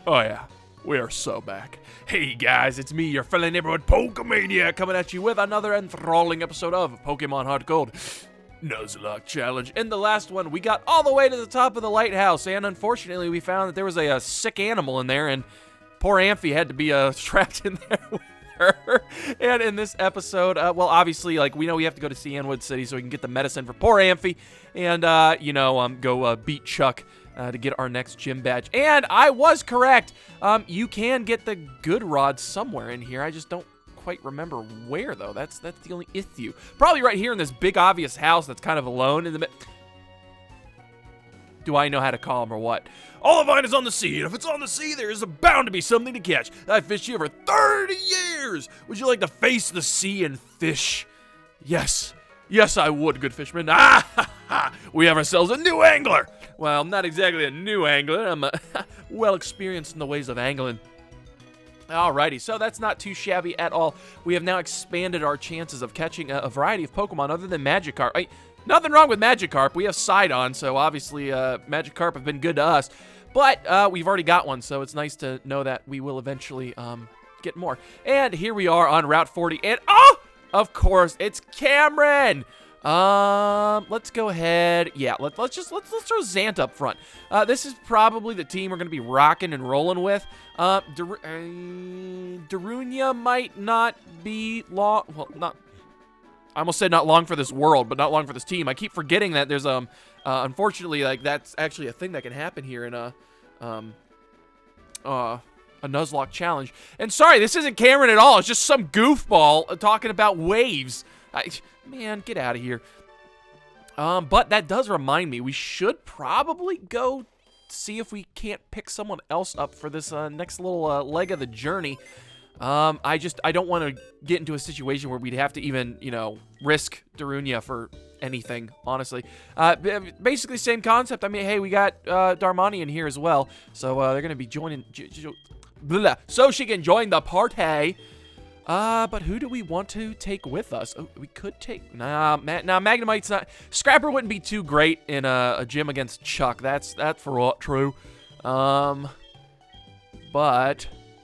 Oh yeah, we are so back. Hey guys, it's me, your friendly neighborhood Pokemaniac, coming at you with another enthralling episode of Pokemon HeartGold NUZLOCKE Challenge. In the last one, we got all the way to the top of the lighthouse, and unfortunately, we found that there was a sick animal in there, and poor Amphy had to be trapped in there with her. And in this episode, well, obviously, like, we know we have to go to Cianwood City so we can get the medicine for poor Amphy, and, go beat Chuck. To get our next gym badge. And I was correct. You can get the good rod somewhere in here. I just don't quite remember where, though. That's the only issue. Probably right here in this big obvious house that's kind of alone in the middle. Do I know how to call him or what? All of mine is on the sea, and if it's on the sea, there is bound to be something to catch. I've fished here for 30 years. Would you like to face the sea and fish? Yes. Yes, I would, good fisherman. Ah, ha, ha. We have ourselves a new angler. Well, not exactly a new angler. I'm well experienced in the ways of angling. Alrighty, so that's not too shabby at all. We have now expanded our chances of catching a variety of Pokemon other than Magikarp. Nothing wrong with Magikarp. We have Sidon, so obviously Magikarp have been good to us. But we've already got one, so it's nice to know that we will eventually get more. And here we are on Route 40, and oh! Of course, it's Cameron. Let's go ahead. Yeah, let's throw Zant up front. This is probably the team we're gonna be rocking and rolling with. Darunia might not be long. Well, not. I almost said not long for this world, but not long for this team. I keep forgetting that there's unfortunately, like, that's actually a thing that can happen here in a Nuzlocke challenge. And sorry, this isn't Cameron at all. It's just some goofball talking about waves. Man, get out of here. But that does remind me, we should probably go see if we can't pick someone else up for this next little leg of the journey. I don't want to get into a situation where we'd have to even, risk Darunia for anything, honestly. Basically, same concept. I mean, hey, we got Darmani in here as well, so they're going to be joining... so she can join the party. But who do we want to take with us? Oh, we could take... Magnemite's not... Scrapper wouldn't be too great in a gym against Chuck. That's for all true. But...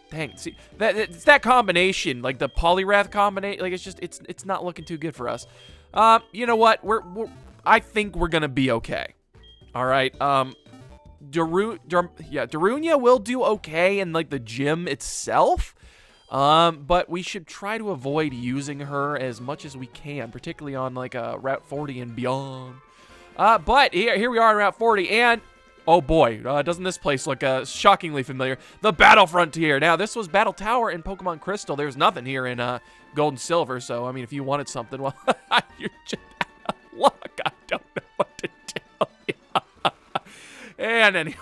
Dang, see, it's that combination, like the Poliwrath combination, like, it's not looking too good for us. You know what? I think we're gonna be okay. All right. Darunia will do okay in, like, the gym itself. But we should try to avoid using her as much as we can, particularly on, like, Route 40 and beyond. But here we are on Route 40, and oh boy, doesn't this place look shockingly familiar? The Battle Frontier. Now, this was Battle Tower in Pokemon Crystal. There's nothing here in Gold and Silver, so, I mean, if you wanted something, well, you're just out of luck. I don't know what to tell you. And anyway,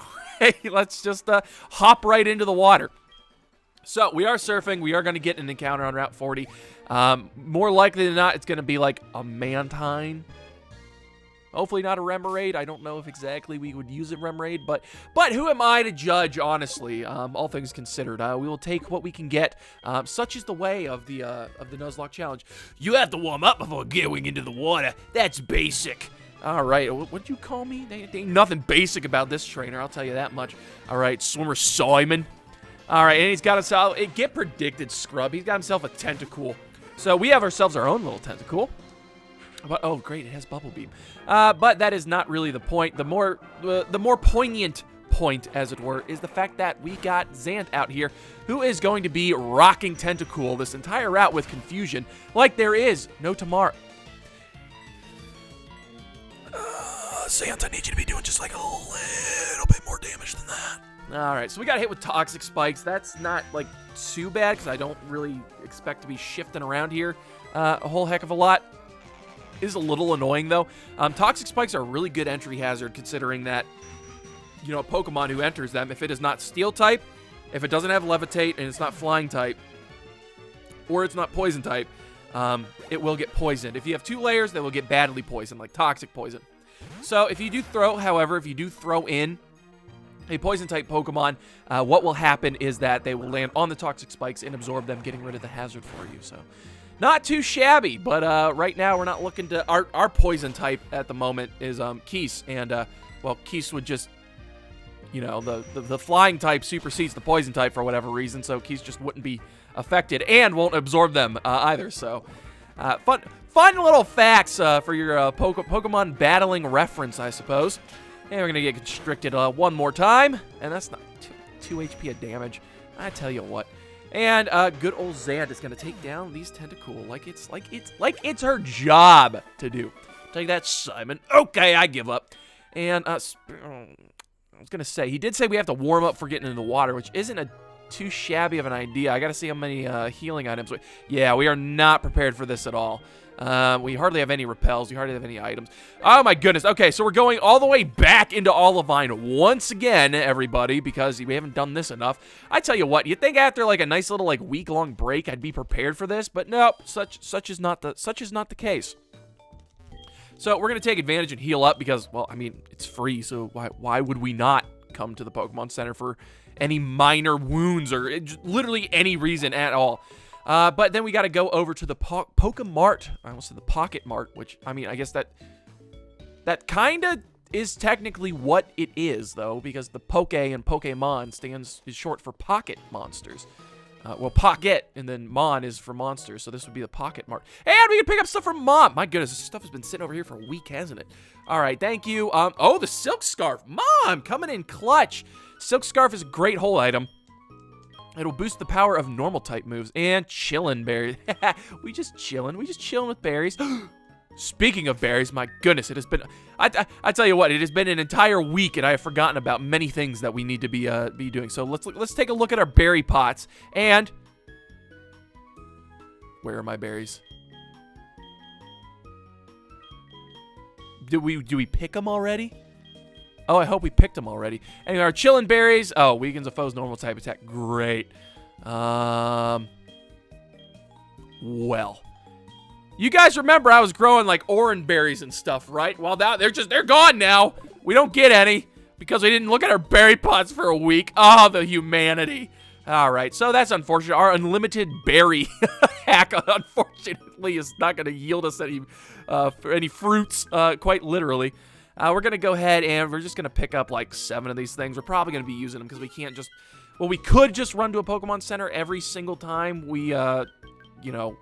let's just hop right into the water. So, we are surfing. We are going to get an encounter on Route 40. More likely than not, it's going to be like a Mantine. Hopefully not a Remoraid. I don't know if exactly we would use a Remoraid, but who am I to judge, honestly, all things considered. We will take what we can get. Such is the way of the Nuzlocke Challenge. You have to warm up before going into the water. That's basic. All right, what'd you call me? There ain't nothing basic about this trainer, I'll tell you that much. All right, Swimmer Simon. All right, and he's got himself, get predicted, scrub. He's got himself a Tentacool. So we have ourselves our own little Tentacool. But, oh, great, it has Bubble Beam. But that is not really the point. The more poignant point, as it were, is the fact that we got Zant out here, who is going to be rocking Tentacool this entire route with confusion, like there is no tomorrow. Zant, I need you to be doing just like a little bit more damage than that. All right, so we got hit with Toxic Spikes. That's not, like, too bad, because I don't really expect to be shifting around here a whole heck of a lot. Is a little annoying, though. Toxic Spikes are a really good entry hazard, considering that, a Pokemon who enters them, if it is not Steel type, if it doesn't have Levitate, and it's not Flying type, or it's not Poison type, it will get poisoned. If you have 2 layers, they will get badly poisoned, like Toxic Poison. So, if you do throw in a Poison-type Pokemon, what will happen is that they will land on the Toxic Spikes and absorb them, getting rid of the hazard for you, so... Not too shabby, but right now we're not looking to... Our poison type at the moment is Keese, and, well, Keese would just you know, the flying type supersedes the poison type for whatever reason, so keys just wouldn't be affected and won't absorb them either. So, fun little facts for your Pokemon battling reference, I suppose. And we're going to get constricted one more time, and that's not 2 HP of damage. I tell you what. And good old Xant is going to take down these Tentacool like it's her job to do. Take that, Simon. Okay, I give up. And I was going to say, he did say we have to warm up for getting into the water, which isn't too shabby of an idea. I got to see how many healing items. Yeah, we are not prepared for this at all. We hardly have any repels. We hardly have any items. Oh, my goodness. Okay, so we're going all the way back into Olivine once again, everybody, because we haven't done this enough. I tell you what, you'd think after, like, a nice little, like, week-long break, I'd be prepared for this, but nope, such is not the case. So we're going to take advantage and heal up because, well, I mean, it's free, so why would we not come to the Pokemon Center for any minor wounds or literally any reason at all? But then we got to go over to the Pokemart. I almost said the Pocket Mart, which, I mean, I guess that kind of is technically what it is, though, because the Poke and Pokemon is short for pocket monsters. Well, Pocket, and then Mon is for monsters, so this would be the Pocket Mart. And we can pick up stuff from Mom. My goodness, this stuff has been sitting over here for a week, hasn't it? All right, thank you. Oh, the Silk Scarf. Mom, coming in clutch. Silk Scarf is a great whole item. It'll boost the power of normal type moves. And chillin' berries. We just chillin' with berries. Speaking of berries, my goodness, it has been... I tell you what, it has been an entire week, and I have forgotten about many things that we need to be doing. So let's take a look at our berry pots. And where are my berries? Do we pick them already? Oh, I hope we picked them already. Anyway, our chillin' berries. Oh, weakens a foe's normal type attack. Great. Well. You guys remember I was growing like orange berries and stuff, right? Well, now they're gone now. We don't get any because we didn't look at our berry pots for a week. Oh, the humanity. All right, so that's unfortunate. Our unlimited berry hack, unfortunately, is not going to yield us any fruits, quite literally. We're going to go ahead and we're just going to pick up like 7 of these things. We're probably going to be using them because we can't just... Well, we could just run to a Pokemon Center every single time we, you know...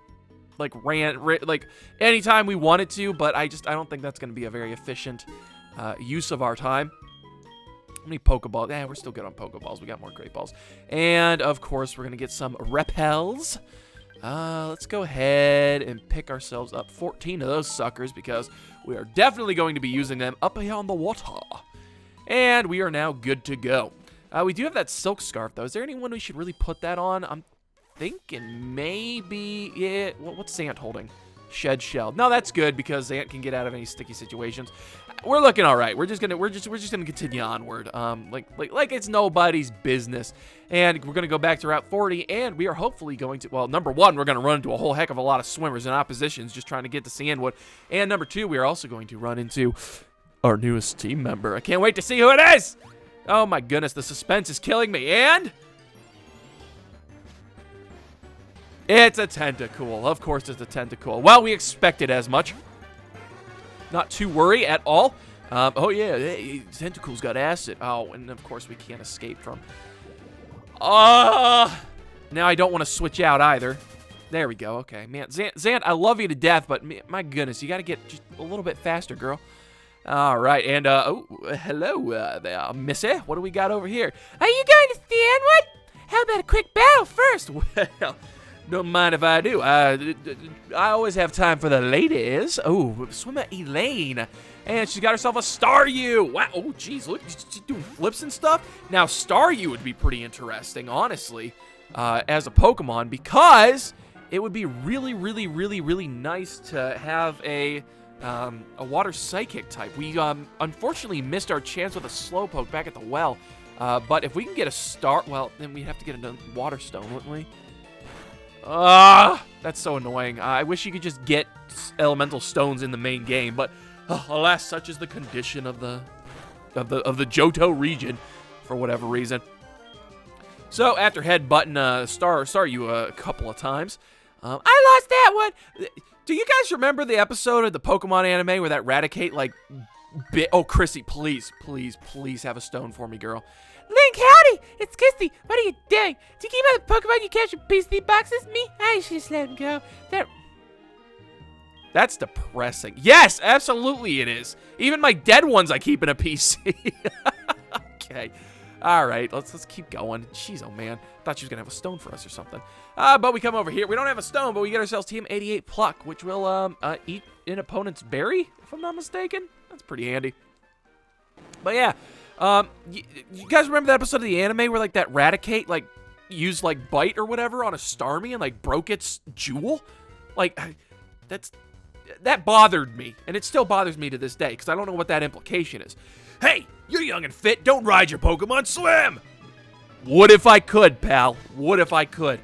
like like anytime we wanted to, but I don't think that's going to be a very efficient use of our time. How many Pokeballs? We're still good on Pokeballs. We got more Great Balls. And, of course, we're going to get some repels. Let's go ahead and pick ourselves up 14 of those suckers because we are definitely going to be using them up here on the water. And we are now good to go. We do have that Silk Scarf, though. Is there anyone we should really put that on? I'm thinking maybe... Yeah, what's Xant holding? Shed Shell. No, that's good because Xant can get out of any sticky situations. We're looking all right. We're just gonna continue onward. Like it's nobody's business. And we're gonna go back to Route 40, and we are hopefully going to. Well, number 1, we're gonna run into a whole heck of a lot of swimmers and oppositions just trying to get to Cianwood. And number 2, we are also going to run into our newest team member. I can't wait to see who it is. Oh my goodness, the suspense is killing me. And it's a Tentacool. Of course it's a Tentacool. Well, we expected as much. Not to worry at all. Oh, yeah. Tentacool's got acid. Oh, and of course we can't escape from... now I don't want to switch out either. There we go. Okay, man. Xant, I love you to death, but my goodness, you got to get just a little bit faster, girl. All right, and, oh, hello there, missy. What do we got over here? Are you going to Cianwood? How about a quick battle first? Well... Don't mind if I do. I always have time for the ladies. Oh, swimmer Elaine. And she's got herself a Staryu. Wow. Oh, geez. Look, she's doing flips and stuff. Now, Staryu would be pretty interesting, honestly, as a Pokemon, because it would be really, really, really, really nice to have a water psychic type. We, unfortunately missed our chance with a Slowpoke back at the well. But if we can get a well, then we'd have to get a water stone, wouldn't we? That's so annoying. I wish you could just get elemental stones in the main game, but alas, such is the condition of the Johto region for whatever reason. So after headbutting Staryu a couple of times, I lost that one. Do you guys remember the episode of the Pokemon anime where that Raticate like Oh, Chrissy, please, please, please have a stone for me, girl. Link, howdy! It's Kissy. What are you doing? Do you keep out the Pokemon you catch in PC boxes? Me? I should just let him go. That's depressing. Yes, absolutely it is. Even my dead ones I keep in a PC. Okay. All right, let's keep going. Jeez, oh man. Thought she was going to have a stone for us or something. But we come over here. We don't have a stone, but we get ourselves Team 88 Pluck, which will eat an opponent's berry, if I'm not mistaken. That's pretty handy. But yeah, you guys remember that episode of the anime where, like, that Raticate, like, used, like, Bite or whatever on a Starmie and, like, broke its jewel? Like, that bothered me, and it still bothers me to this day, because I don't know what that implication is. Hey, you're young and fit. Don't ride your Pokemon. Swim! What if I could, pal? What if I could?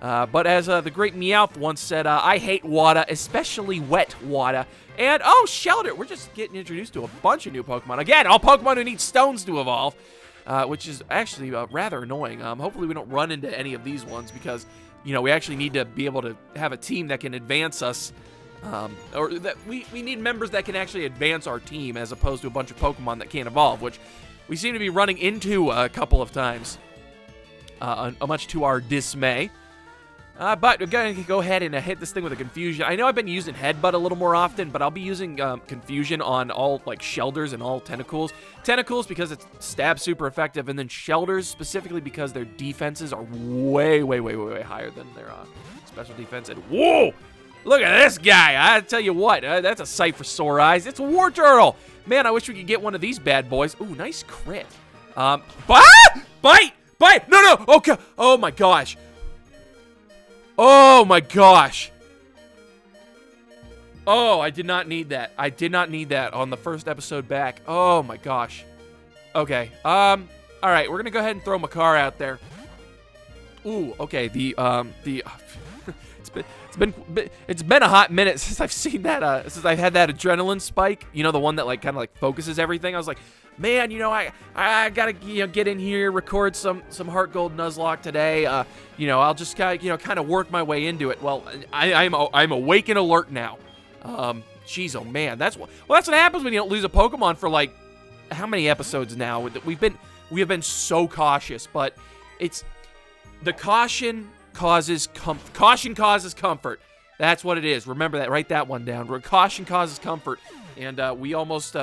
But as the great Meowth once said, I hate water, especially wet water. And, oh, Shelter! We're just getting introduced to a bunch of new Pokemon. Again, all Pokemon who need stones to evolve, which is actually rather annoying. Hopefully we don't run into any of these ones because, you know, we actually need to be able to have a team that can advance us. Or that we need members that can actually advance our team as opposed to a bunch of Pokemon that can't evolve, which we seem to be running into a couple of times, much to our dismay. But we're going to go ahead and hit this thing with a Confusion. I know I've been using Headbutt a little more often, but I'll be using Confusion on all, like, Shelders and all Tentacles. Tentacles because it's stab super effective, and then Shelders specifically because their defenses are way, way, way, way, way higher than their special defense. And whoa! Look at this guy. I tell you what, that's a sight for sore eyes. It's a War Turtle. Man, I wish we could get one of these bad boys. Ooh, nice crit. Bite! No, no. Okay. Oh, my gosh. Oh, my gosh. Oh, I did not need that. I did not need that on the first episode back. Oh, my gosh. Okay. All right, we're going to go ahead and throw Makar out there. Ooh, okay. It's been a hot minute since I've seen that, since I've had that adrenaline spike. You know, the one that, like, kind of, like, focuses everything. I was like, man, you know, I gotta, you know, get in here, record some HeartGold Nuzlocke today. You know, I'll just kind of work my way into it. Well, I'm awake and alert now. Jeez, oh man, that's what happens when you don't lose a Pokemon for, like, how many episodes now? We have been so cautious, but it's the caution causes comfort. That's what it is. Remember that. Write that one down. Caution causes comfort, and we almost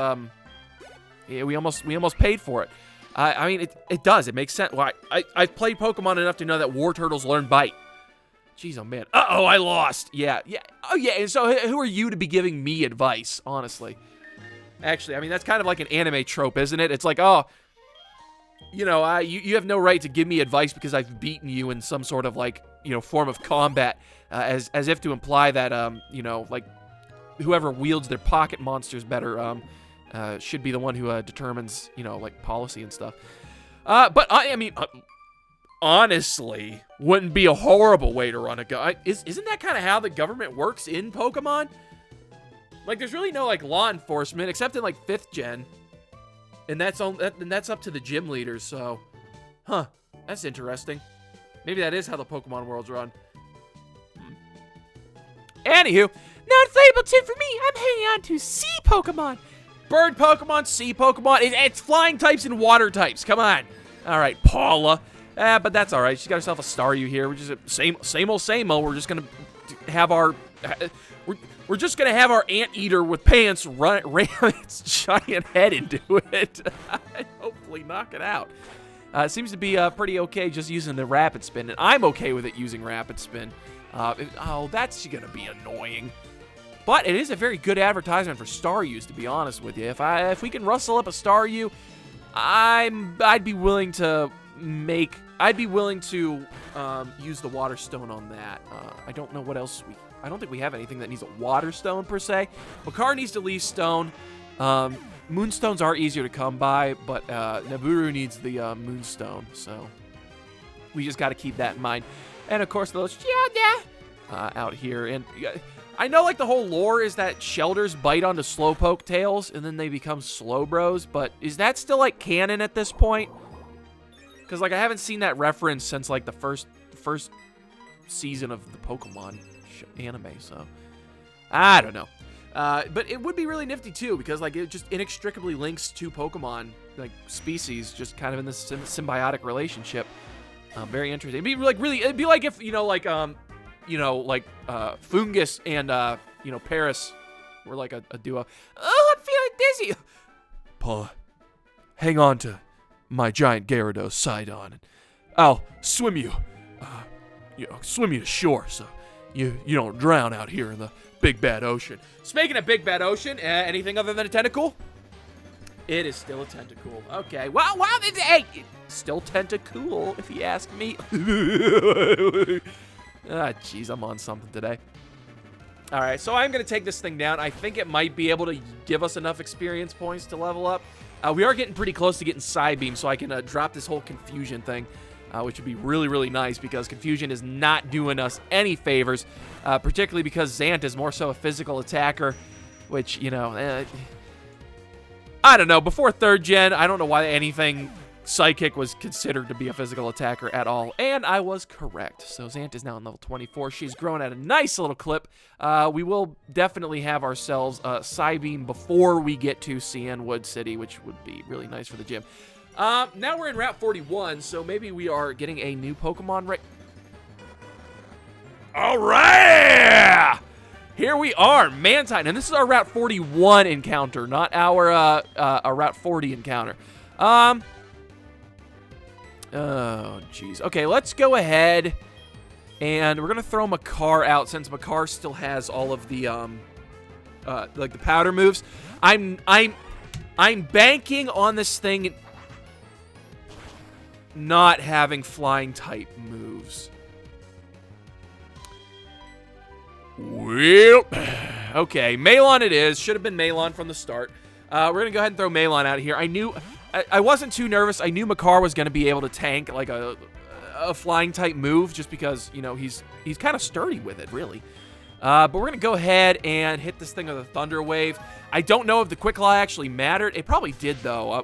paid for it. I mean, it does. It makes sense. Well, I've played Pokemon enough to know that War Turtles learn Bite. Jeez, oh man. Uh-oh, I lost. Yeah. Oh yeah. And so, who are you to be giving me advice? Honestly, actually, I mean, that's kind of like an anime trope, isn't it? It's like, oh, you know, you have no right to give me advice because I've beaten you in some sort of, like, you know, form of combat, as if to imply that, you know, like, whoever wields their pocket monsters better, should be the one who determines, you know, like, policy and stuff. But I mean, honestly, wouldn't be a horrible way to run a go. Isn't that kind of how the government works in Pokemon? Like, there's really no, like, law enforcement except in, like, 5th gen. And that's up to the gym leaders, so... Huh. That's interesting. Maybe that is how the Pokemon world's run. Anywho, non-flammable tip for me. I'm hanging on to sea Pokemon. Bird Pokemon, sea Pokemon. It's flying types and water types. Come on. All right, Paula. But that's all right. She's got herself a Staryu here. We're just same old. We're just gonna have our... We're just going to have our anteater with pants ram its giant head into it and hopefully knock it out. It seems to be pretty okay just using the Rapid Spin, and I'm okay with it using Rapid Spin. Oh, that's going to be annoying. But it is a very good advertisement for Staryus, to be honest with you. If we can rustle up a Staryu, I'd be willing to use the Water Stone on that. I don't know what else I don't think we have anything that needs a Water Stone, per se. Makar needs to Leaf Stone. Moonstones are easier to come by, but Naburu needs the Moonstone, so we just got to keep that in mind. And, of course, those out here. And I know, like, the whole lore is that Shelders bite onto Slowpoke tails, and then they become Slowbros, but is that still, like, canon at this point? Because, like, I haven't seen that reference since, like, the first season of the Pokemon anime, so I don't know. But it would be really nifty too, because like it just inextricably links two Pokemon like species, just kind of in this symbiotic relationship. Very interesting. It'd be like it'd be like if Fungus and Paris were like a duo. Oh, I'm feeling dizzy. Paw, hang on to my giant Gyarados Sidon. I'll swim you, swim you to shore so you don't drown out here in the big bad ocean. Speaking of big bad ocean, anything other than a tentacle? It is still a tentacle. Okay. Wow, hey, still tentacle, if you ask me. Jeez, I'm on something today. All right, so I'm going to take this thing down. I think it might be able to give us enough experience points to level up. We are getting pretty close to getting Psybeam, so I can drop this whole Confusion thing, which would be really, really nice, because Confusion is not doing us any favors, particularly because Zant is more so a physical attacker, which, I don't know. Before 3rd gen, I don't know why anything Psychic was considered to be a physical attacker at all, and I was correct. So Zant is now on level 24. She's grown at a nice little clip. We will definitely have ourselves Psybeam before we get to Cianwood City, which would be really nice for the gym. Now we're in Route 41, so maybe we are getting a new Pokemon right... All right! Here we are, Mantine, and this is our Route 41 encounter, not our Route 40 encounter. Oh, jeez. Okay, let's go ahead, and we're gonna throw Makar out since Makar still has all of the like the powder moves. I'm banking on this thing not having flying type moves. Well, okay, Malon it is. Should have been Malon from the start. We're going to go ahead and throw Malon out of here. I wasn't too nervous. I knew Makar was going to be able to tank like a flying type move just because, he's kind of sturdy with it, really. But we're going to go ahead and hit this thing with a Thunder Wave. I don't know if the Quick Claw actually mattered. It probably did, though.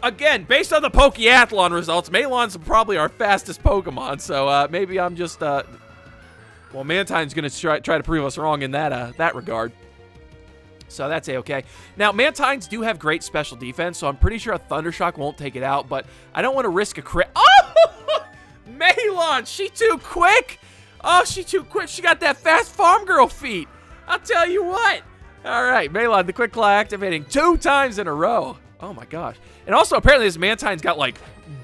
Again, based on the Pokeathlon results, Malon's probably our fastest Pokemon, so maybe I'm just... Well, Mantine's going to try to prove us wrong in that regard. So that's A-okay. Now, Mantines do have great special defense, so I'm pretty sure a Thunder Shock won't take it out, but I don't want to risk a crit. Oh! Malon, she too quick! Oh, she too quick. She got that fast farm girl feet. I'll tell you what. All right, Malon, the Quick Claw activating 2 times in a row. Oh, my gosh. And also, apparently, this Mantine's got, like,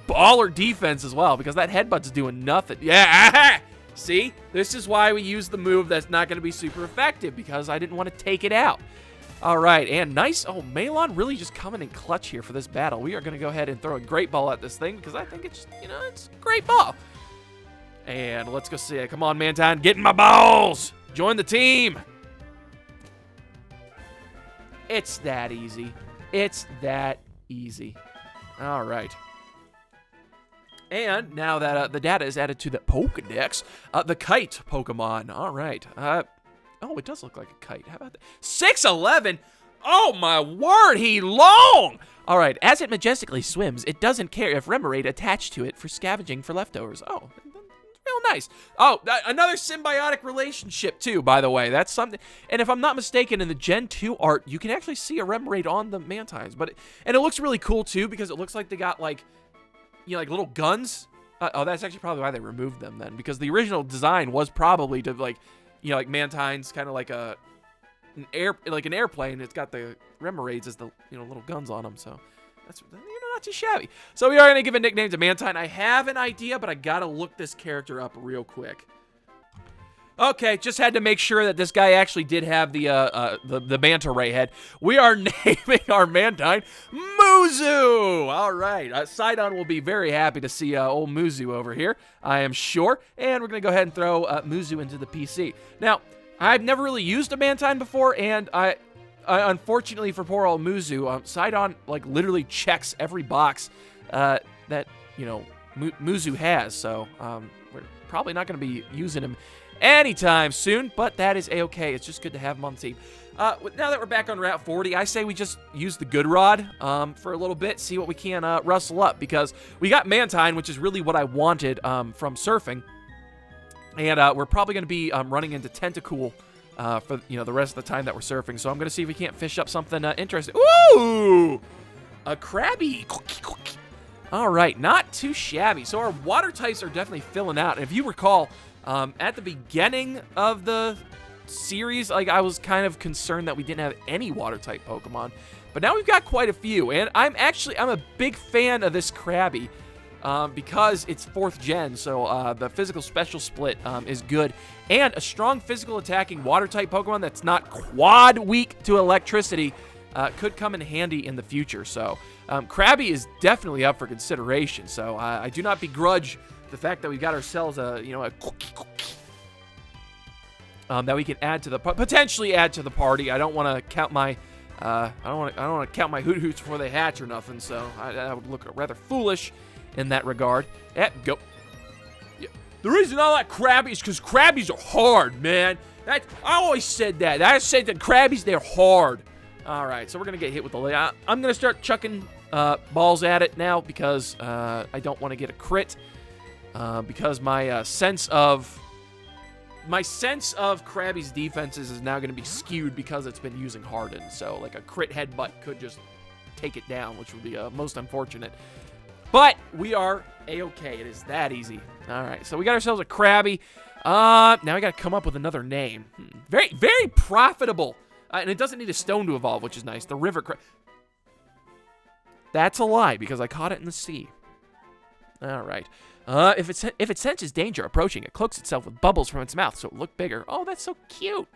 baller defense as well, because that Headbutt's doing nothing. Yeah, see? This is why we use the move that's not going to be super effective, because I didn't want to take it out. All right, and nice. Oh, Malon really just coming in clutch here for this battle. We are going to go ahead and throw a Great Ball at this thing, because I think it's, it's a great ball. And let's go see it. Come on, Mantine. Get in my balls. Join the team. It's that easy. It's that easy. All right. And now that the data is added to the Pokedex, the Kite Pokemon. All right. Oh, it does look like a kite. How about that? 6'11"? Oh, my word, he long! All right, as it majestically swims, it doesn't care if Remoraid attached to it for scavenging for leftovers. Oh, real nice. Oh, another symbiotic relationship, too, by the way. That's something. And if I'm not mistaken, in the Gen 2 art, you can actually see a Remoraid on the Mantines. And it looks really cool, too, because it looks like they got, like, like little guns. Oh, that's actually probably why they removed them, then. Because the original design was probably to, like, like Mantines, kind of like an airplane. It's got the Remoraids as the little guns on them. So that's not too shabby. So we are gonna give a nickname to Mantine. I have an idea, but I gotta look this character up real quick. Okay, just had to make sure that this guy actually did have the Manta Ray head. We are naming our Mantine Muzu! All right, Sidon will be very happy to see old Muzu over here, I am sure. And we're going to go ahead and throw Muzu into the PC. Now, I've never really used a Mantine before, and I unfortunately for poor old Muzu, Sidon, like, literally checks every box that, Muzu has. So, we're probably not going to be using him anytime soon, but that is A-okay. It's just good to have him on the team. Now that we're back on Route 40, I say we just use the Good Rod for a little bit, see what we can rustle up, because we got Mantine, which is really what I wanted from surfing, and we're probably going to be running into Tentacool for the rest of the time that we're surfing. So I'm gonna see if we can't fish up something interesting. Ooh, a Krabby. All right, not too shabby. So our water types are definitely filling out. And if you recall, at the beginning of the series, like, I was kind of concerned that we didn't have any water type Pokemon, but now we've got quite a few. And I'm a big fan of this Krabby. Because it's 4th gen, so the physical special split is good. And a strong physical attacking water-type Pokemon that's not quad weak to electricity could come in handy in the future. So Krabby is definitely up for consideration. So I do not begrudge the fact that we got ourselves a that we can add to the potentially add to the party. I don't want to count my I don't want to count my hoot hoots before they hatch or nothing. So that would look rather foolish in that regard. Go. Yeah. The reason I like Krabby is because Krabbies are hard, man. I always said that. I said that Krabbies, they're hard. All right, so we're going to get hit with the... I'm going to start chucking balls at it now because I don't want to get a crit. Because my sense of Krabby's defenses is now going to be skewed because it's been using Harden. So, like, a crit headbutt could just take it down, which would be most unfortunate. But we are A-okay. It is that easy. All right, so we got ourselves a Krabby. Now we got to come up with another name. Very, very profitable. And it doesn't need a stone to evolve, which is nice. The River Krabby. That's a lie, because I caught it in the sea. All right. If it senses danger approaching, it cloaks itself with bubbles from its mouth, so it look bigger. Oh, that's so cute.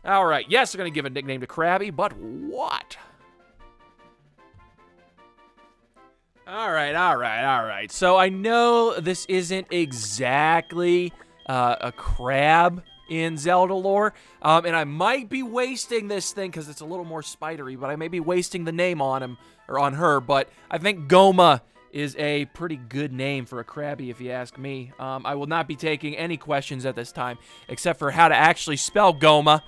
All right. Yes, we're going to give a nickname to Krabby, but what? All right. So I know this isn't exactly a crab in Zelda lore, and I might be wasting this thing because it's a little more spidery, but I may be wasting the name on him or on her. But I think Goma is a pretty good name for a Krabby, if you ask me. I will not be taking any questions at this time, except for how to actually spell Goma.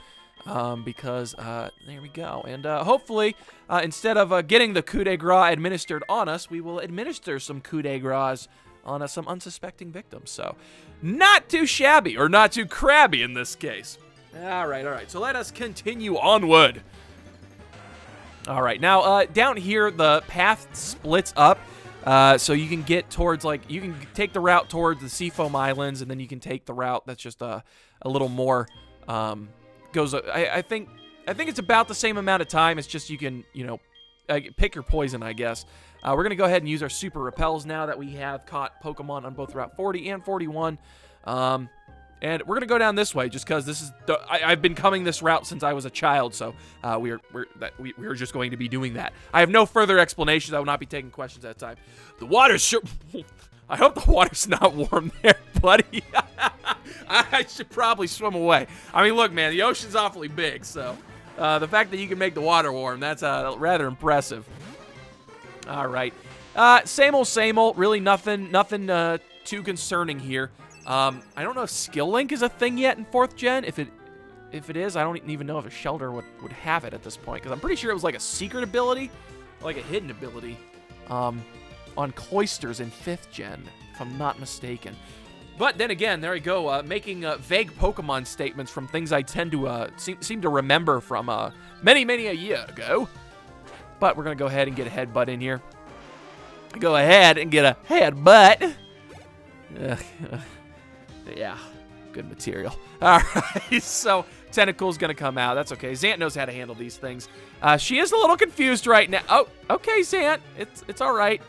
Because there we go. And hopefully, instead of getting the coup de grace administered on us, we will administer some coup de grace on some unsuspecting victims. So, not too shabby, or not too crabby in this case. All right. So let us continue onward. All right, now down here, the path splits up. So you can get towards, like, you can take the route towards the Seafoam Islands, and then you can take the route that's just a little more... I think it's about the same amount of time. It's just you can, pick your poison, I guess. We're going to go ahead and use our Super Repels now that we have caught Pokemon on both Route 40 and 41. And we're going to go down this way just because this is I've been coming this route since I was a child, so we're just going to be doing that. I have no further explanations. I will not be taking questions at the time. The water's sure... I hope the water's not warm there, buddy. I should probably swim away. I mean, look, man, the ocean's awfully big, so the fact that you can make the water warm, that's rather impressive. All right. Same old, really nothing too concerning here. I don't know if Skill Link is a thing yet in 4th gen. If it is, I don't even know if a Shelter would have it at this point, because I'm pretty sure it was like a secret ability, like a hidden ability. On Cloisters in 5th gen, if I'm not mistaken. But then again, there we go, making vague Pokemon statements from things I tend to seem to remember from many a year ago. But we're going to go ahead and get a headbutt in here. Go ahead and get a headbutt. Yeah, good material. All right, so Tentacle's going to come out. That's okay. Zant knows how to handle these things. She is a little confused right now. Oh, okay, Zant. It's all right.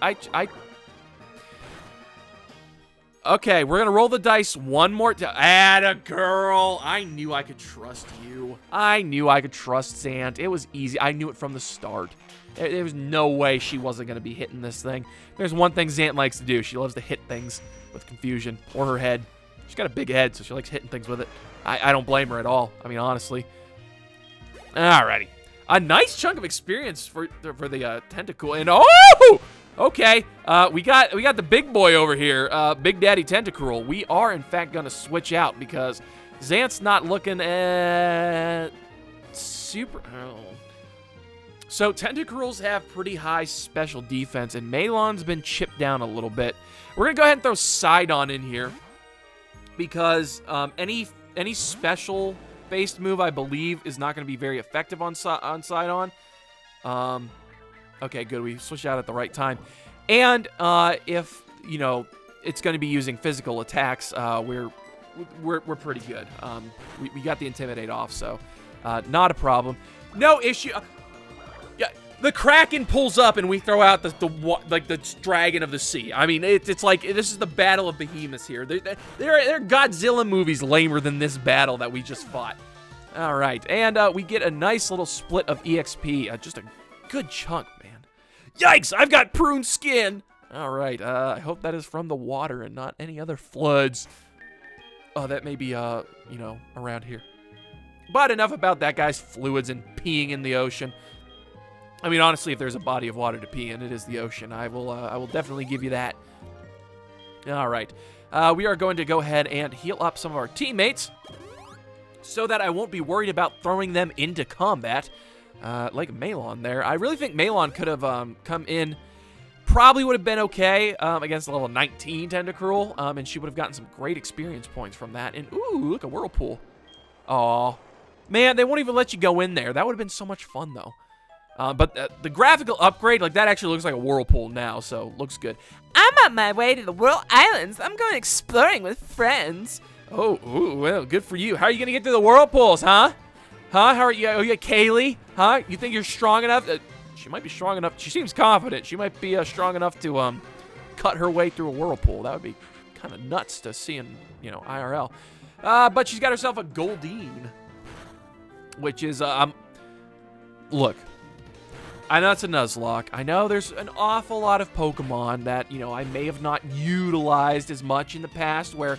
Okay, we're going to roll the dice one more time. Atta girl. I knew I could trust you. I knew I could trust Zant. It was easy. I knew it from the start. There was no way she wasn't going to be hitting this thing. There's one thing Zant likes to do. She loves to hit things with confusion or her head. She's got a big head, so she likes hitting things with it. I don't blame her at all. I mean, honestly. Alrighty. A nice chunk of experience for the Tentacool. And oh! Okay. We got the big boy over here, Big Daddy Tentacruel. We are, in fact, going to switch out because Zant's not looking at super... Oh. So, Tentacruels have pretty high special defense, and Melon's been chipped down a little bit. We're going to go ahead and throw Sidon in here because any special spaced move, I believe, is not going to be very effective on Sidon. Okay, good. We switched out at the right time. And if, you know, it's going to be using physical attacks, we're pretty good. We got the Intimidate off, so not a problem. No issue. Yeah, the Kraken pulls up and we throw out the dragon of the sea. I mean, it's like this is the battle of behemoths here. They're Godzilla movies lamer than this battle that we just fought. All right, and we get a nice little split of EXP, just a good chunk, man. Yikes! I've got prune skin. All right, I hope that is from the water and not any other floods. Oh, that may be you know, around here. But enough about that, guys. Fluids and peeing in the ocean. I mean, honestly, if there's a body of water to pee in, it is the ocean. I will definitely give you that. All right. We are going to go ahead and heal up some of our teammates so that I won't be worried about throwing them into combat. Like Malon there. I really think Malon could have come in. Probably would have been okay against level 19 Tentacruel, and she would have gotten some great experience points from that. And, ooh, look, a Whirlpool. Aw. Man, they won't even let you go in there. That would have been so much fun, though. But the graphical upgrade, like, that actually looks like a Whirlpool now, so looks good. I'm on my way to the World Islands. I'm going exploring with friends. Oh, ooh, well, good for you. How are you going to get to the Whirlpools, huh? Huh? How are you? Oh, you Kaylee? Huh? You think you're strong enough? She might be strong enough. She seems confident. She might be strong enough to cut her way through a Whirlpool. That would be kind of nuts to see in, you know, IRL. But she's got herself a Goldeen, which is, look, I know it's a Nuzlocke. I know there's an awful lot of Pokemon that, you know, I may have not utilized as much in the past where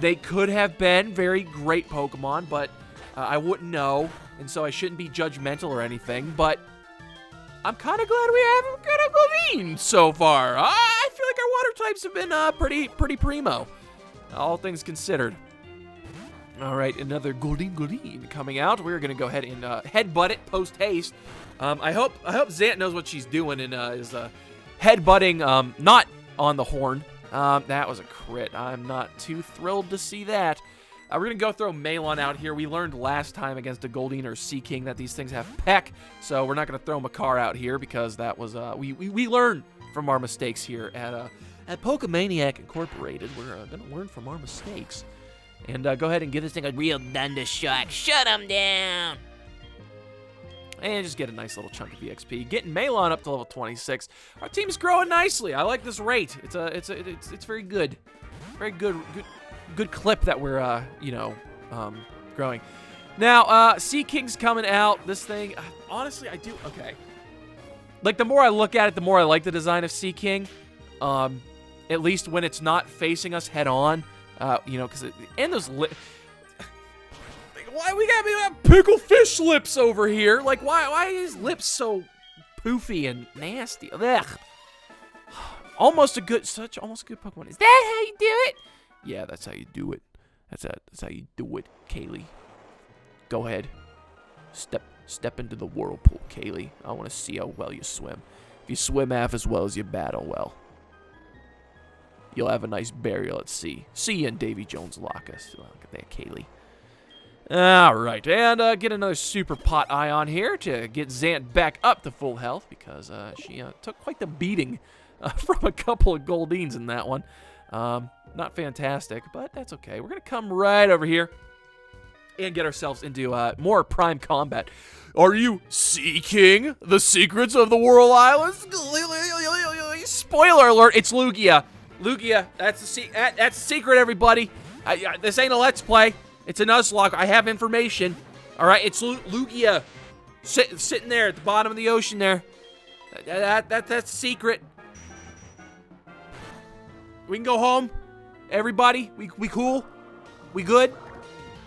they could have been very great Pokemon, but I wouldn't know, and so I shouldn't be judgmental or anything, but I'm kind of glad we haven't got a Goldeen so far. I feel like our water types have been pretty primo, all things considered. All right, another Goldeen coming out. We're going to go ahead and headbutt it post-haste. I hope Zant knows what she's doing and is headbutting not on the horn. That was a crit. I'm not too thrilled to see that. We're going to go throw Malon out here. We learned last time against a Goldeen or Sea King that these things have Peck, so we're not going to throw Makar out here because that was, we learn from our mistakes here at Pokemaniac Incorporated. We're going to learn from our mistakes. And go ahead and give this thing a real thundershock. Shut him down! And just get a nice little chunk of EXP. Getting Malon up to level 26. Our team's growing nicely. I like this rate. It's very good. Very good clip that we're, you know, growing. Now, Sea King's coming out. This thing, honestly, I do, okay. Like, the more I look at it, the more I like the design of Sea King. At least when it's not facing us head on. You know, because, and those lips. Why we gotta be pickle fish lips over here? Like, why is lips so poofy and nasty? Ugh. Almost a good Pokemon. Is that how you do it? Yeah, that's how you do it. That's how you do it, Kaylee. Go ahead. Step into the whirlpool, Kaylee. I want to see how well you swim. If you swim half as well as you battle well, you'll have a nice burial at sea. See you in Davy Jones' locker. Look at that, Kaylee. All right, and get another Super Pot Ion here to get Zant back up to full health because she took quite the beating from a couple of Goldeens in that one. Not fantastic, but that's okay. We're going to come right over here and get ourselves into more prime combat. Are you seeking the secrets of the Whirl Islands? Spoiler alert, it's Lugia. Lugia, that's the secret, everybody. This ain't a Let's Play. It's a Nuzlocke. I have information. All right, it's Lugia sitting there at the bottom of the ocean there. That's the secret. We can go home. Everybody, we cool? We good?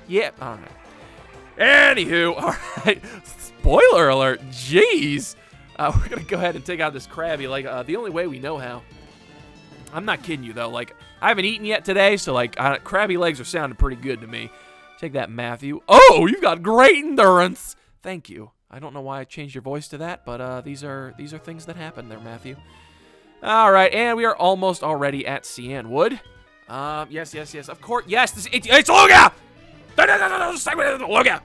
Yeah, all right. Anywho, all right. Spoiler alert. Jeez. We're going to go ahead and take out this Krabby like the only way we know how. I'm not kidding you, though. Like, I haven't eaten yet today, so, like, Krabby legs are sounding pretty good to me. Take that, Matthew. Oh, you've got great endurance. Thank you. I don't know why I changed your voice to that, but these are things that happen there, Matthew. All right, and we are almost already at Cianwood. Yes, of course. Yes, it's Lugia! No, stay with the Lugia.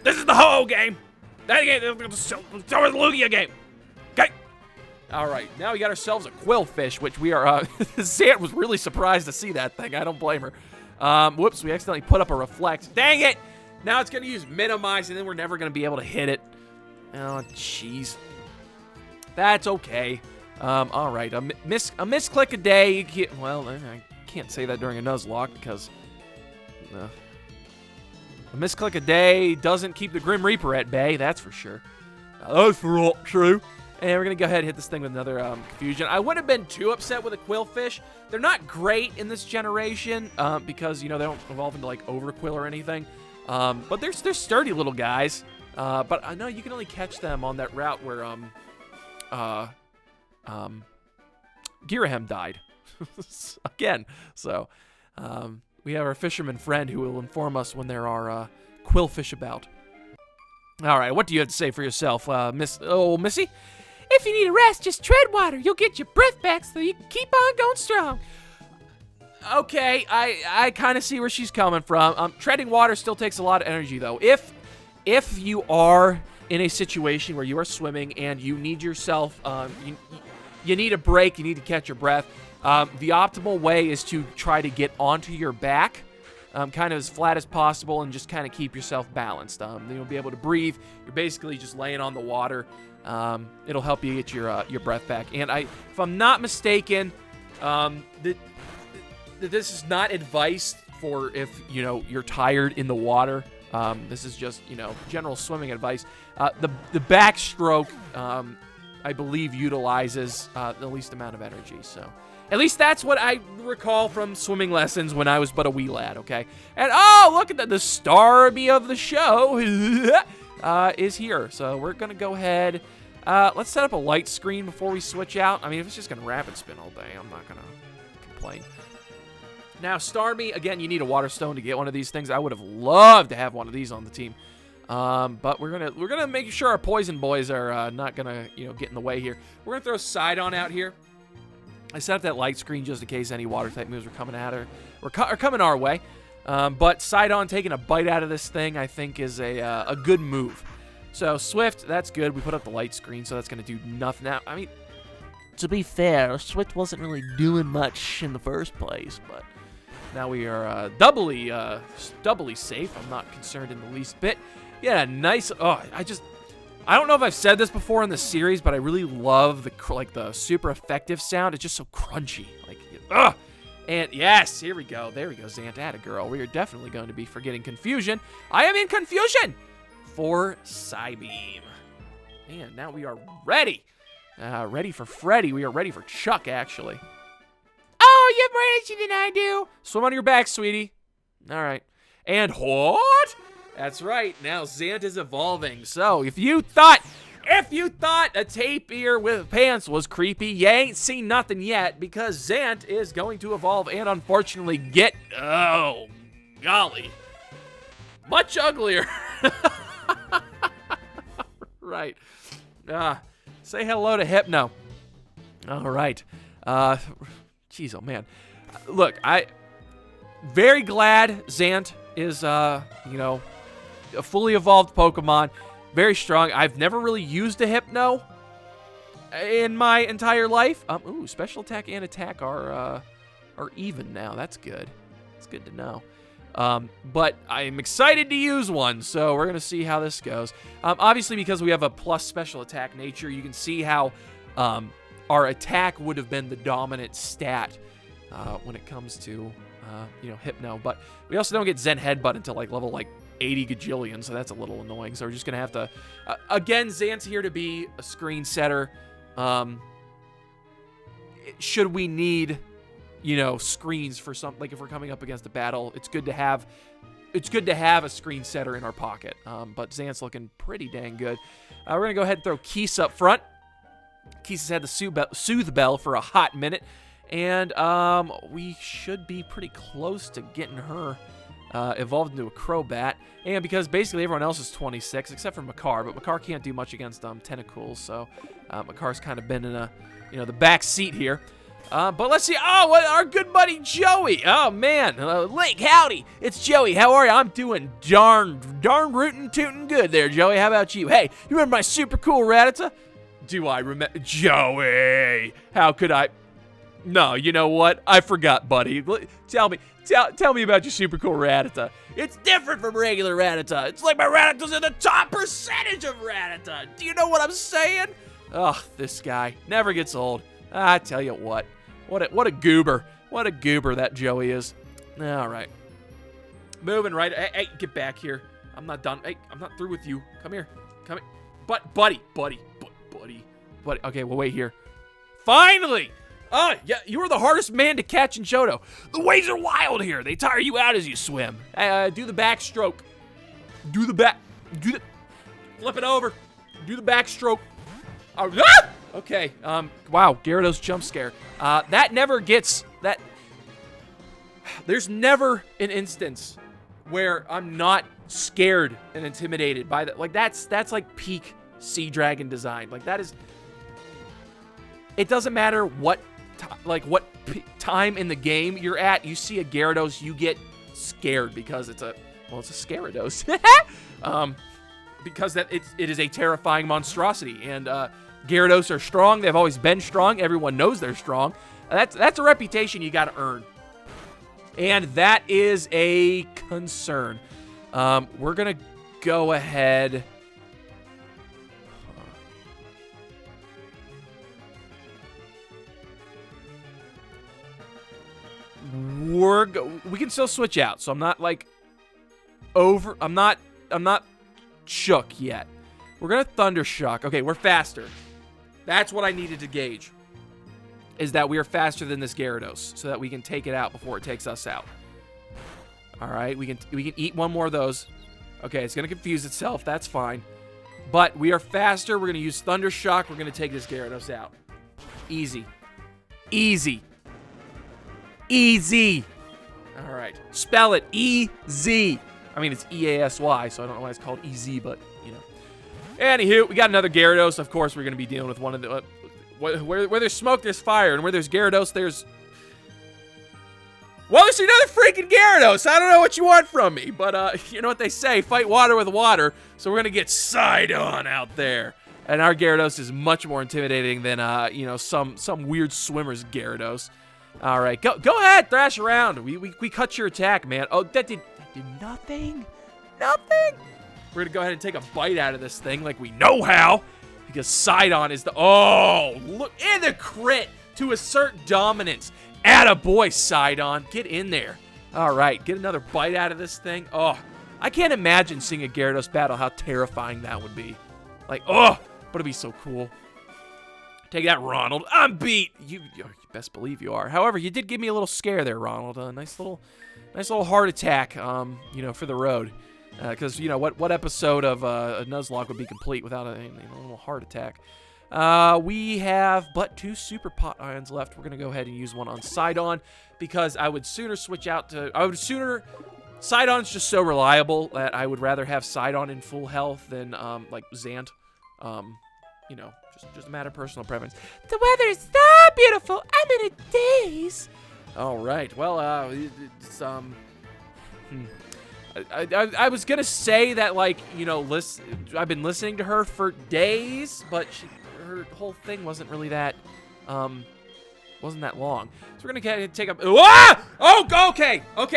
This is the Ho-Oh game. That game, so the Lugia game. Okay. All right, now we got ourselves a quillfish, which we are, Zant was really surprised to see that thing. I don't blame her. Whoops, we accidentally put up a reflect. Dang it! Now it's going to use minimize, and then we're never going to be able to hit it. Oh, jeez. That's okay. All right, a misclick a day. Well, I can't say that during a Nuzlocke because a misclick a day doesn't keep the Grim Reaper at bay, that's for sure. That's for true. And we're going to go ahead and hit this thing with another confusion. I wouldn't have been too upset with a Quillfish. They're not great in this generation because, you know, they don't evolve into, like, Overquill or anything. But they're sturdy little guys. But I know you can only catch them on that route where Girahem died. Again. So, we have our fisherman friend who will inform us when there are Quillfish about. All right, what do you have to say for yourself, Missy? If you need a rest, just tread water. You'll get your breath back so you can keep on going strong. Okay, I kind of see where she's coming from. Treading water still takes a lot of energy, though. If you are in a situation where you are swimming and you need yourself, you need a break, you need to catch your breath, the optimal way is to try to get onto your back, kind of as flat as possible, and just kind of keep yourself balanced. You'll be able to breathe. You're basically just laying on the water. It'll help you get your breath back. And if I'm not mistaken, this is not advice for if, you know, you're tired in the water. This is just, you know, general swimming advice. The backstroke, I believe, utilizes the least amount of energy. So at least that's what I recall from swimming lessons when I was but a wee lad, okay? And, oh, look at that. The Starmie of the show is here. So we're going to go ahead. Let's set up a light screen before we switch out. I mean, if it's just going to rapid spin all day, I'm not going to complain. Now, Starmie, again, you need a water stone to get one of these things. I would have loved to have one of these on the team. But we're gonna make sure our poison boys are not gonna, you know, get in the way here. We're gonna throw Sidon out here. I set up that light screen just in case any water type moves are coming at her or coming our way. But Sidon taking a bite out of this thing, I think, is a good move. So Swift, that's good. We put up the light screen, so that's gonna do nothing. Now, I mean, to be fair, Swift wasn't really doing much in the first place, but now we are doubly safe. I'm not concerned in the least bit. Yeah, nice. Oh, I don't know if I've said this before in the series, but I really love the super effective sound. It's just so crunchy. Like, ugh. And yes, here we go. There we go, Xantata girl. We are definitely going to be forgetting confusion. I am in confusion for Psybeam. And now we are ready. Ready for Freddy. We are ready for Chuck, actually. Oh, you have more energy than I do. Swim on your back, sweetie. All right. And what? That's right. Now Zant is evolving. So if you thought a tapir with pants was creepy, you ain't seen nothing yet, because Zant is going to evolve and unfortunately get, oh, golly, much uglier. Right. Say hello to Hypno. All right. Jeez, oh man. Look, very glad Zant is, you know, a fully evolved Pokemon. Very strong. I've never really used a Hypno in my entire life. Ooh, special attack and attack are even now. That's good. It's good to know. But I'm excited to use one, so we're going to see how this goes. Obviously, because we have a plus special attack nature, you can see how our attack would have been the dominant stat when it comes to, you know, Hypno. But we also don't get Zen Headbutt until, like, level, 80 gajillion, so that's a little annoying. So we're just going to have to... again, Zant's here to be a screen setter. Should we need, you know, screens for something, like if we're coming up against a battle, it's good to have a screen setter in our pocket. But Zant's looking pretty dang good. We're going to go ahead and throw Keese up front. Keese has had the Soothe Bell for a hot minute. And we should be pretty close to getting her evolved into a Crobat. And because basically everyone else is 26, except for Makar. But Makar can't do much against Tentacles. So Makar's kind of been in the back seat here. But let's see. Oh, what our good buddy Joey. Oh man, Link, howdy. It's Joey. How are you? I'm doing darn rootin' tootin' good there, Joey. How about you? Hey, you remember my super cool Rattata? Do I remember? Joey, how could I? No, you know what? I forgot, buddy. Tell me about your super cool Rattata. It's different from regular Rattata. It's like my Rattata's in the top percentage of Rattata. Do you know what I'm saying? Ugh, this guy never gets old. I tell you what. What a goober. What a goober that Joey is. All right. Moving right. Hey, get back here. I'm not done. Hey, I'm not through with you. Come here. Come here. Buddy. Okay, we'll wait here. Finally! Oh, yeah, you were the hardest man to catch in Johto. The waves are wild here. They tire you out as you swim. Do the backstroke. Flip it over. Do the backstroke. Okay, wow, Gyarados jump scare. That never gets, there's never an instance where I'm not scared and intimidated by that. Like, that's like peak Sea Dragon design. Like, that is, it doesn't matter what time in the game you're at, you see a Gyarados, you get scared because it's a Gyarados. Because it is a terrifying monstrosity, and Gyarados are strong. They've always been strong. Everyone knows they're strong. That's a reputation you got to earn, and that is a concern. We're gonna go ahead. We can still switch out, so I'm not like I'm not shook yet. We're gonna Thunder Shock. Okay, we're faster. That's what I needed to gauge, is that we are faster than this Gyarados, so that we can take it out before it takes us out. All right, we can eat one more of those. Okay, it's gonna confuse itself. That's fine, but we are faster. We're gonna use Thunder Shock. We're gonna take this Gyarados out. Easy. All right, spell it E-Z. I mean, it's E-A-S-Y, so I don't know why it's called E-Z, but, you know. Anywho, we got another Gyarados. Of course, we're going to be dealing with one of the... where there's smoke, there's fire, and where there's Gyarados, there's... Well, there's another freaking Gyarados. I don't know what you want from me, but, you know what they say, fight water with water, so we're going to get Sidon out there. And our Gyarados is much more intimidating than, you know, some weird swimmer's Gyarados. All right, go ahead, thrash around. We cut your attack, man. Oh, that did nothing. We're gonna go ahead and take a bite out of this thing like we know how, because Sidon is the, oh, look, and the crit to assert dominance. Attaboy, Sidon, get in there. All right, get another bite out of this thing. Oh, I can't imagine seeing a Gyarados battle, how terrifying that would be. Like, oh, but it'd be so cool. Take that, Ronald. I'm beat. You best believe you are. However, you did give me a little scare there, Ronald. A nice little heart attack, you know, for the road. Because, you know, what episode of NUZLOCKE would be complete without a little heart attack? We have but 2 Super Pot Ions left. We're going to go ahead and use one on Sidon, because I would sooner switch out to... Sidon's just so reliable that I would rather have Sidon in full health than, like, Zant. You know, just a matter of personal preference. The weather is so beautiful. I'm in a daze. All right. Well, it's I was gonna say that, like, you know, I've been listening to her for days, but her whole thing wasn't really that wasn't that long. So we're gonna take a oh, okay. Look,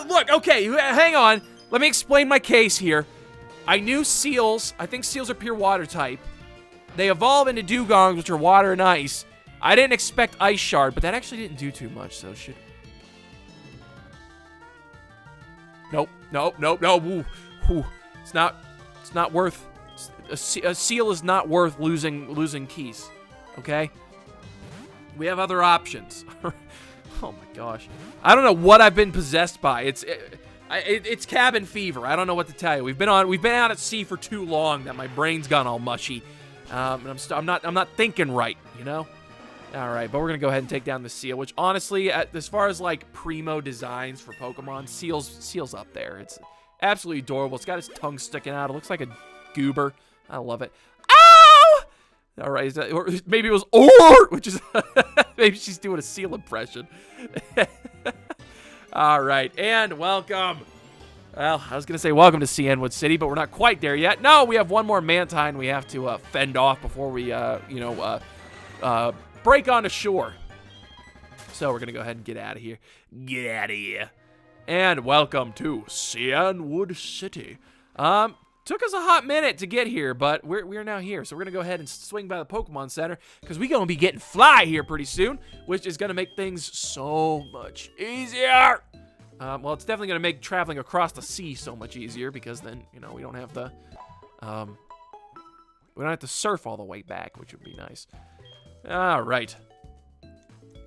look. Okay, hang on. Let me explain my case here. I knew seals. I think seals are pure water type. They evolve into dugongs, which are water and ice. I didn't expect Ice Shard, but that actually didn't do too much, so shit. Nope. Ooh. It's not worth... A seal is not worth losing keys, okay? We have other options. Oh my gosh. I don't know what I've been possessed by. It's cabin fever. I don't know what to tell you. We've been out at sea for too long that my brain's gone all mushy. And I'm not thinking right, you know? All right, but we're gonna go ahead and take down the seal, which honestly, as far as like primo designs for Pokemon, seal's up there. It's absolutely adorable. It's got its tongue sticking out. It looks like a goober. I love it. Ow! All right, or maybe it was which is Maybe she's doing a seal impression. All right, and welcome. Well, I was going to say welcome to Cianwood City, but we're not quite there yet. No, we have one more Mantine we have to fend off before we, break onto shore. So we're going to go ahead and get out of here. Get out of here. And welcome to Cianwood City. Took us a hot minute to get here, but we're now here. So we're going to go ahead and swing by the Pokemon Center because we're going to be getting Fly here pretty soon, which is going to make things so much easier. Well, it's definitely going to make traveling across the sea so much easier because then, we don't have to, surf all the way back, which would be nice. All right.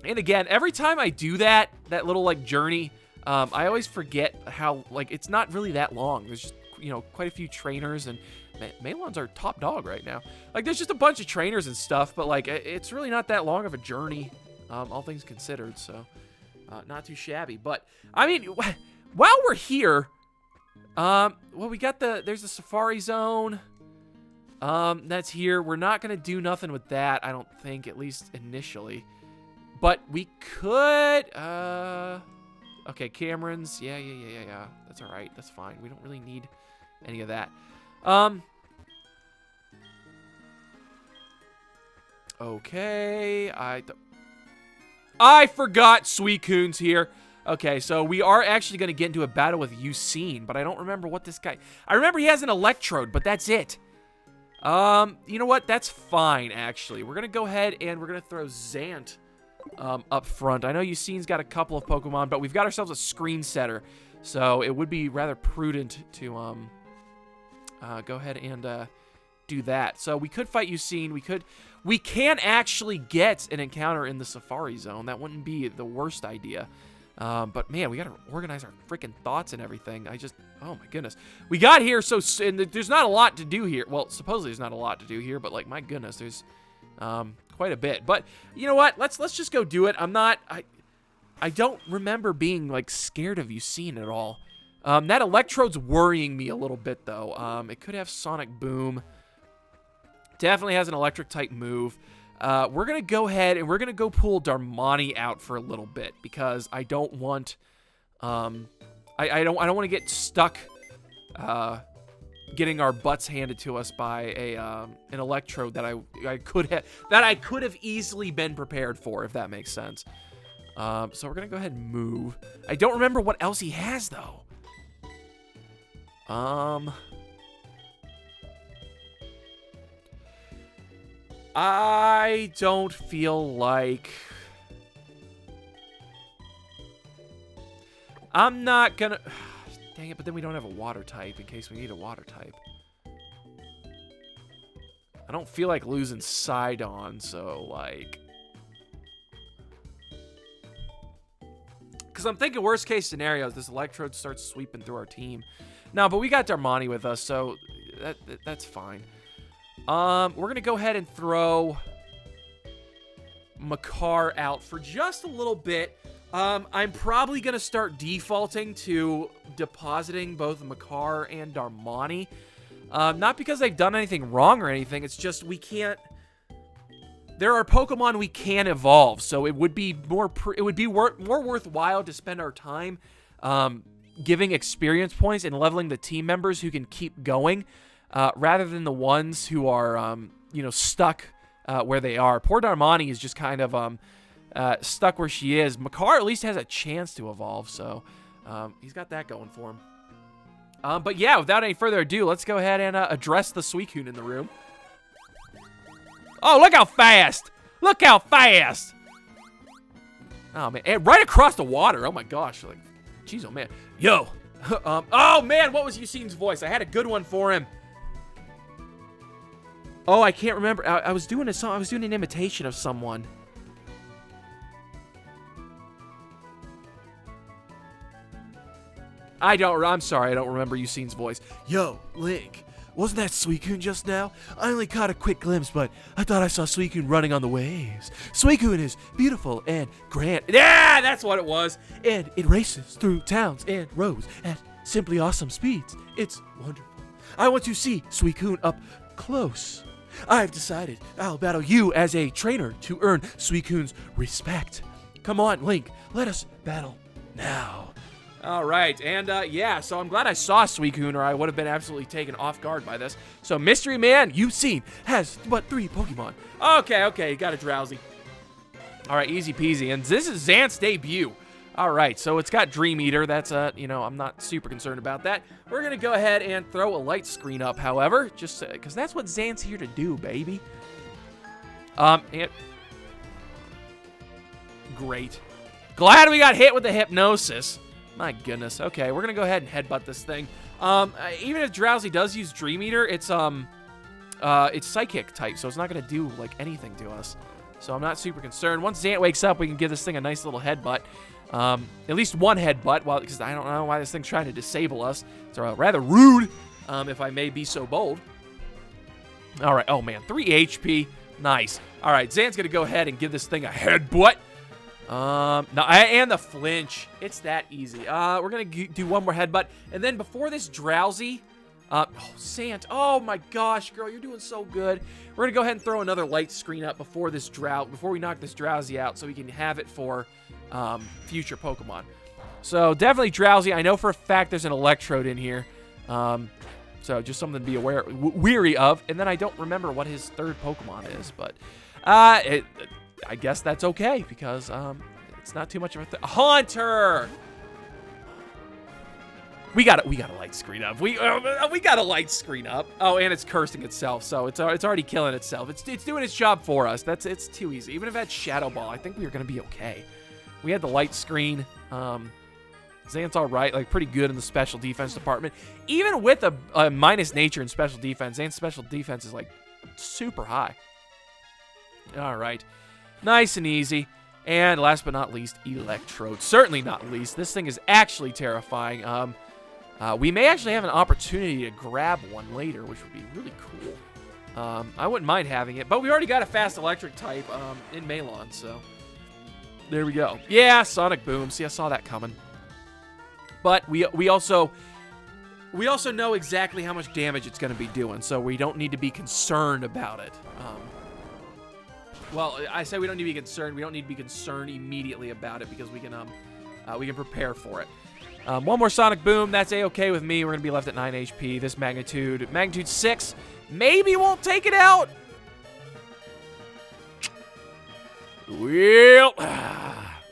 And again, every time I do that little, journey, I always forget how, it's not really that long. There's just, quite a few trainers, and Melon's our top dog right now. There's just a bunch of trainers and stuff, but, it's really not that long of a journey, all things considered, so not too shabby. But, I mean, while we're here, we got there's the Safari Zone, that's here. We're not going to do nothing with that, I don't think, at least initially. But we could, okay, Cameron's, yeah. That's all right. That's fine. We don't really need any of that. Okay, I forgot Suicune's here. Okay, so we are actually going to get into a battle with Ucine, but I don't remember what this guy... I remember he has an Electrode, but that's it. You know what? That's fine, actually. We're going to go ahead and we're going to throw Zant up front. I know Ucine's got a couple of Pokemon, but we've got ourselves a screen setter, so it would be rather prudent to go ahead and do that. So we could fight Ucine. We can actually get an encounter in the Safari Zone. That wouldn't be the worst idea. But man, we gotta organize our freaking thoughts and everything. Oh my goodness. We got here, and there's not a lot to do here. Well, supposedly there's not a lot to do here, but my goodness, there's quite a bit. But you know what? Let's just go do it. I don't remember being scared of Ucine at all. That Electrode's worrying me a little bit though. It could have Sonic Boom. Definitely has an electric type move. We're gonna go ahead and we're gonna go pull Darmani out for a little bit because I don't want I don't want to get stuck getting our butts handed to us by an Electrode that I could have easily been prepared for, if that makes sense. So we're gonna go ahead and move. I don't remember what else he has though. I don't feel like... I'm not gonna... Dang it, but then we don't have a water type in case we need a water type. I don't feel like losing Sidon, so because I'm thinking worst case scenarios, this Electrode starts sweeping through our team. No, but we got Darmani with us, so that's fine. We're going to go ahead and throw Makar out for just a little bit. I'm probably going to start defaulting to depositing both Makar and Darmani. Not because they've done anything wrong or anything. It's just we can't... There are Pokemon we can evolve, so it would be more worthwhile to spend our time giving experience points and leveling the team members who can keep going. Rather than the ones who are, stuck where they are. Poor Darmani is just kind of stuck where she is. Makar at least has a chance to evolve, so he's got that going for him. But yeah, without any further ado, let's go ahead and address the Suicune in the room. Oh, look how fast! Look how fast! Oh, man. And right across the water. Oh, my gosh. Jeez, oh, man. Yo! Oh, man, what was Ucine's voice? I had a good one for him. Oh, I can't remember. I was doing an imitation of someone. I'm sorry, I don't remember Ucine's voice. Yo, Link, wasn't that Suicune just now? I only caught a quick glimpse, but I thought I saw Suicune running on the waves. Suicune is beautiful and grand. Yeah, that's what it was. And it races through towns and roads at simply awesome speeds. It's wonderful. I want to see Suicune up close. I've decided I'll battle you as a trainer to earn Suicune's respect. Come on, Link, let us battle now. All right, and yeah, so I'm glad I saw Suicune, or I would have been absolutely taken off guard by this. So Mystery Man, you've seen, has but 3 Pokemon. Okay, got a Drowsy. All right, easy peasy, and this is Xant's debut. All right, so it's got Dream Eater. That's, I'm not super concerned about that. We're going to go ahead and throw a light screen up, however, just because that's what Xant's here to do, baby. And great. Glad we got hit with the hypnosis. My goodness. Okay, we're going to go ahead and headbutt this thing. Even if Drowsy does use Dream Eater, it's Psychic type, so it's not going to do, like, anything to us. So I'm not super concerned. Once Xant wakes up, we can give this thing a nice little headbutt. At least one headbutt, because I don't know why this thing's trying to disable us. It's rather rude, if I may be so bold. All right. Oh, man. 3 HP. Nice. All right. Xant's going to go ahead and give this thing a headbutt. And the flinch. It's that easy. We're going to do one more headbutt. And then before this Drowsy... Sant. Oh, my gosh, girl. You're doing so good. We're going to go ahead and throw another light screen up before we knock this Drowsy out so we can have it for future Pokemon. So definitely Drowsy. I know for a fact there's an Electrode in here. So just something to be weary of. And then I don't remember what his 3rd Pokemon is, but I guess that's okay because it's not too much of a Haunter! We got a light screen up. We got a light screen up. Oh, and it's cursing itself, so it's already killing itself. It's doing its job for us. It's too easy. Even if it had Shadow Ball, I think we were gonna be okay. We had the light screen. Xant's all right, like pretty good in the special defense department. Even with a minus nature in special defense, Xant's special defense is like super high. All right, nice and easy. And last but not least, Electrode. Certainly not least. This thing is actually terrifying. We may actually have an opportunity to grab one later, which would be really cool. I wouldn't mind having it, but we already got a fast electric type in Melon, so there we go. Yeah, Sonic Boom. See, I saw that coming. But we also know exactly how much damage it's going to be doing, so we don't need to be concerned about it. Well, I say we don't need to be concerned. We don't need to be concerned immediately about it because we can prepare for it. One more Sonic Boom. That's A-okay with me. We're going to be left at 9 HP. This magnitude 6. Maybe won't take it out. Well,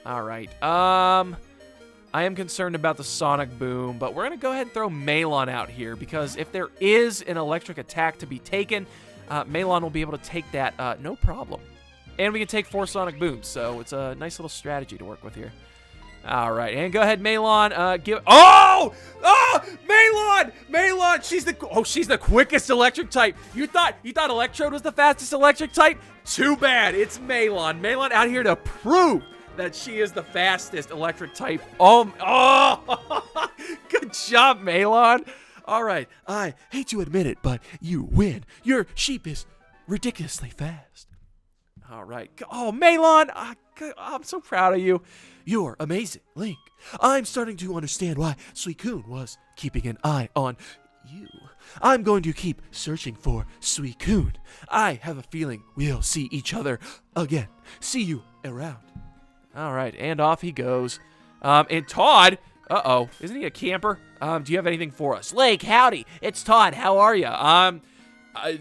all right. I am concerned about the Sonic Boom, but we're going to go ahead and throw Melon out here because if there is an electric attack to be taken, Melon will be able to take that no problem. And we can take 4 Sonic Booms, so it's a nice little strategy to work with here. All right, and go ahead, Melon. Give. Oh, Melon. She's the quickest electric type. You thought Electrode was the fastest electric type? Too bad. It's Melon. Melon out here to prove that she is the fastest electric type. Oh, good job, Melon. All right, I hate to admit it, but you win. Your sheep is ridiculously fast. All right. Oh, Melon, I'm so proud of you. You're amazing, Link. I'm starting to understand why Suicune was keeping an eye on you. I'm going to keep searching for Suicune. I have a feeling we'll see each other again. See you around. All right, and off he goes. And Todd, isn't he a camper? Do you have anything for us? Lake, howdy. It's Todd. How are you?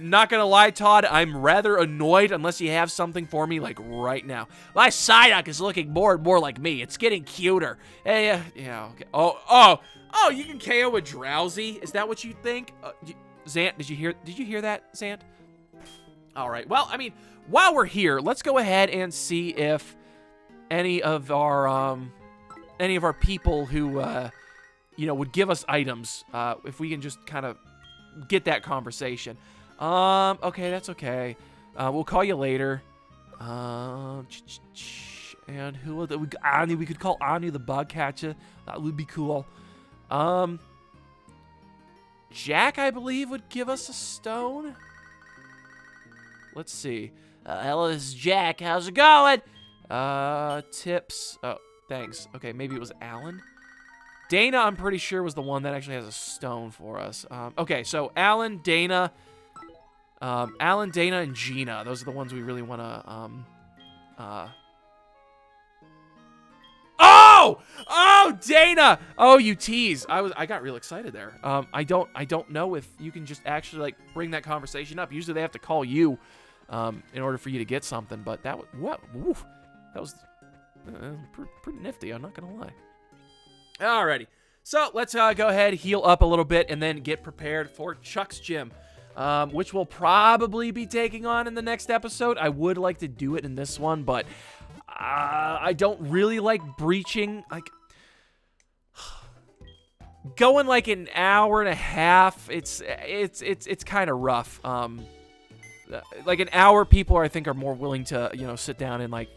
Not gonna lie, Todd, I'm rather annoyed unless you have something for me, like, right now. My Psyduck is looking more and more like me. It's getting cuter. Hey, yeah, okay. Oh, you can KO a Drowsy? Is that what you think? Xant, did you hear that, Xant? All right, well, I mean, while we're here, let's go ahead and see if any of our people who, would give us items, if we can just kind of get that conversation. Okay, that's okay. We'll call you later. And who would Anu? We could call Anu the Bugcatcher. That would be cool. Jack, I believe, would give us a stone. Let's see. Hello, this is Jack. How's it going? Tips. Oh, thanks. Okay, maybe it was Alan. Dana, I'm pretty sure, was the one that actually has a stone for us. Okay, so Alan, Dana, Alan, Dana, and Gina. Those are the ones we really want to, Oh, Dana! Oh, you tease. I got real excited there. I don't know if you can just actually, like, bring that conversation up. Usually they have to call you, in order for you to get something, but that was pretty nifty, I'm not gonna lie. Alrighty. So, let's go ahead, heal up a little bit, and then get prepared for Chuck's gym, which we'll probably be taking on in the next episode. I would like to do it in this one, but I don't really like breaching, like, going like an hour and a half. It's kind of rough. Like an hour, people I think are more willing to, sit down and, like,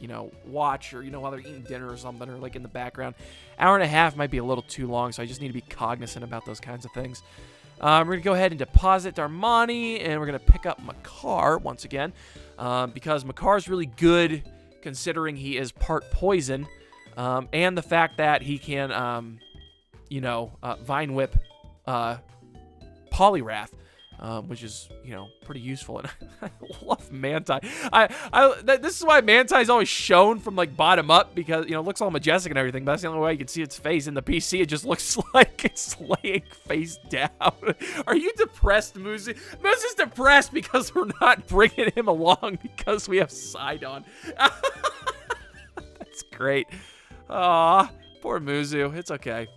watch, or, while they're eating dinner or something, or like in the background. Hour and a half might be a little too long, so I just need to be cognizant about those kinds of things. We're going to go ahead and deposit our money, and we're going to pick up Makar once again, because Makar's really good considering he is part poison, and the fact that he can, Vine Whip Poliwrath, which is, pretty useful. And I love Manti. This is why Manti is always shown from, like, bottom up, because, it looks all majestic and everything, but that's the only way you can see its face. In the PC, it just looks like it's laying face down. Are you depressed, Moosey? Moosey's depressed because we're not bringing him along because we have Sidon. That's great. Aw, poor Muzu. It's okay.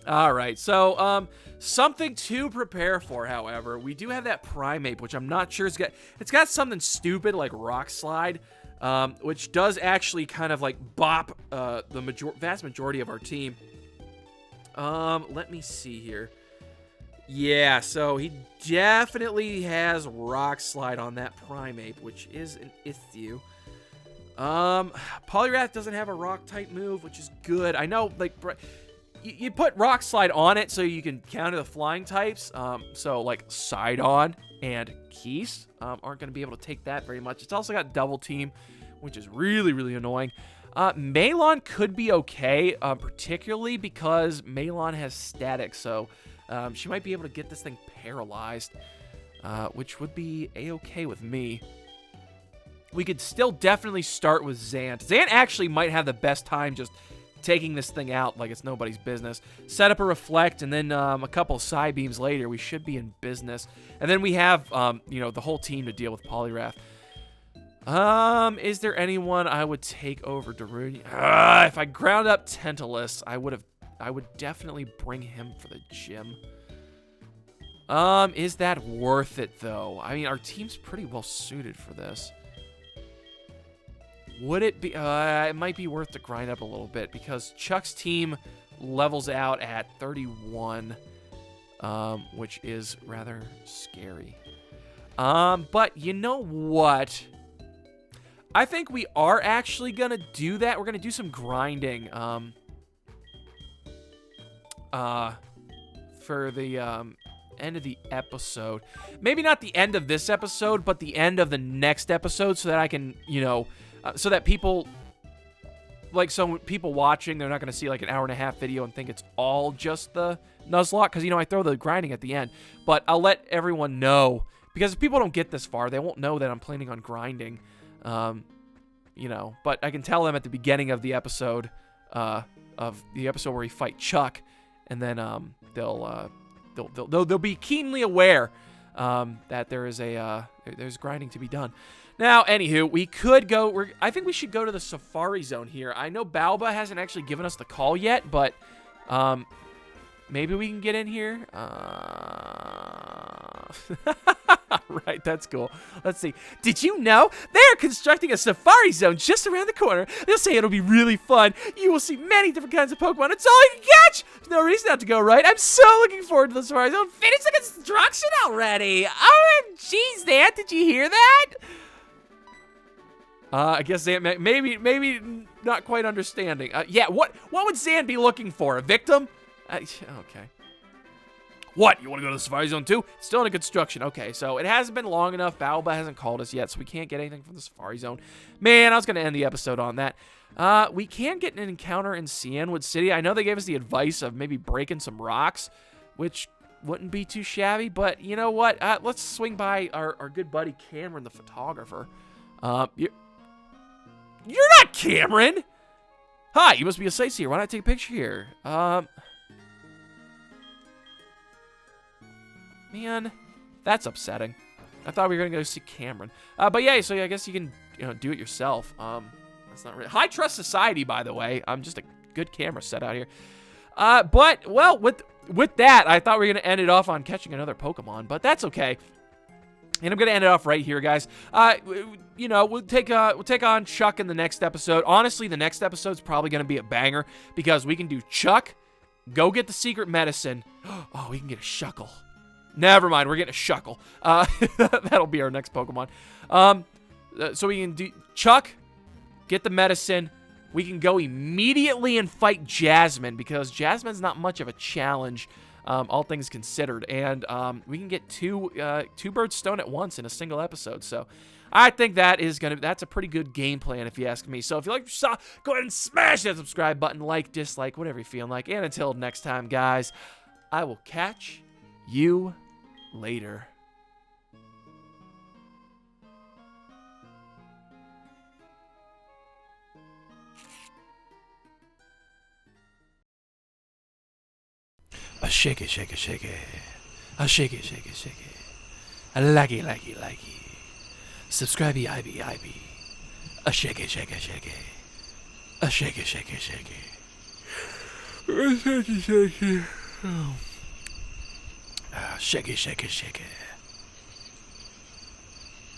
All right, so something to prepare for, however. We do have that Primeape, which I'm not sure it's got something stupid like Rock Slide, which does actually kind of like bop the vast majority of our team. Let me see here. Yeah, so he definitely has Rock Slide on that Primeape, which is an issue. Poliwrath doesn't have a rock type move, which is good. I know, like, you put Rock Slide on it so you can counter the flying types. So, like, Sidon and Keese aren't going to be able to take that very much. It's also got Double Team, which is really, really annoying. Melon could be okay, particularly because Melon has static, so she might be able to get this thing paralyzed, which would be a-okay with me. We could still definitely start with Zant. Zant actually might have the best time just taking this thing out like it's nobody's business. Set up a Reflect, and then a couple Psy Beams later, we should be in business. And then we have, the whole team to deal with Poliwrath. Is there anyone I would take over Darunia? If I ground up Tantalus, I would definitely bring him for the gym. Is that worth it, though? I mean, our team's pretty well suited for this. Would it be? It might be worth to grind up a little bit because Chuck's team levels out at 31, which is rather scary. But you know what? I think we are actually going to do that. We're going to do some grinding for the end of the episode. Maybe not the end of this episode, but the end of the next episode so that I can, so that people, like, so people watching, they're not going to see, like, an hour and a half video and think it's all just the Nuzlocke, because, I throw the grinding at the end. But I'll let everyone know, because if people don't get this far, they won't know that I'm planning on grinding, but I can tell them at the beginning of the episode, where we fight Chuck, and then they'll be keenly aware that there's grinding to be done. Now, anywho, we could go. I think we should go to the Safari Zone here. I know Balba hasn't actually given us the call yet, but maybe we can get in here. Right, that's cool. Let's see. Did you know they're constructing a Safari Zone just around the corner? They'll say it'll be really fun. You will see many different kinds of Pokemon. It's all you can catch. There's no reason not to go, right? I'm so looking forward to the Safari Zone. Finish the construction already. OMG, Zant, did you hear that? I guess Zan maybe not quite understanding. Yeah, what would Zan be looking for? A victim? Okay. What? You want to go to the Safari Zone too? It's still under construction. Okay, so it hasn't been long enough. Balba hasn't called us yet, so we can't get anything from the Safari Zone. Man, I was going to end the episode on that. We can get an encounter in Cianwood City. I know they gave us the advice of maybe breaking some rocks, which wouldn't be too shabby. But you know what? Let's swing by our good buddy Cameron, the photographer. You're not Cameron. Hi, you must be a sightseer. Why not take a picture here? Man, that's upsetting. I thought we were gonna go see Cameron. But yeah, so I guess you can, do it yourself. That's not really high trust society, by the way. I'm just a good camera set out here. But well, with that, I thought we were gonna end it off on catching another Pokemon, but that's okay. And I'm gonna end it off right here, guys. We'll take on Chuck in the next episode. Honestly, the next episode's probably gonna be a banger because we can do Chuck, go get the secret medicine. Oh, we can get a Shuckle. Never mind, we're getting a Shuckle. That'll be our next Pokemon. So we can do Chuck, get the medicine. We can go immediately and fight Jasmine because Jasmine's not much of a challenge, all things considered. And we can get two birds stoned at once in a single episode. So I think that's a pretty good game plan if you ask me. So if you like what you saw, go ahead and smash that subscribe button, like, dislike, whatever you're feeling like. And until next time, guys, I will catch you later. A shake it, shake it, shake it. A shake it, shake it, shake it. A like it, like it, like it. Subscribe, IB. A shake it, shake it, shake it. A shake it, shake it, shake it. A shake it, shake it. Shake it, shake it, shake it.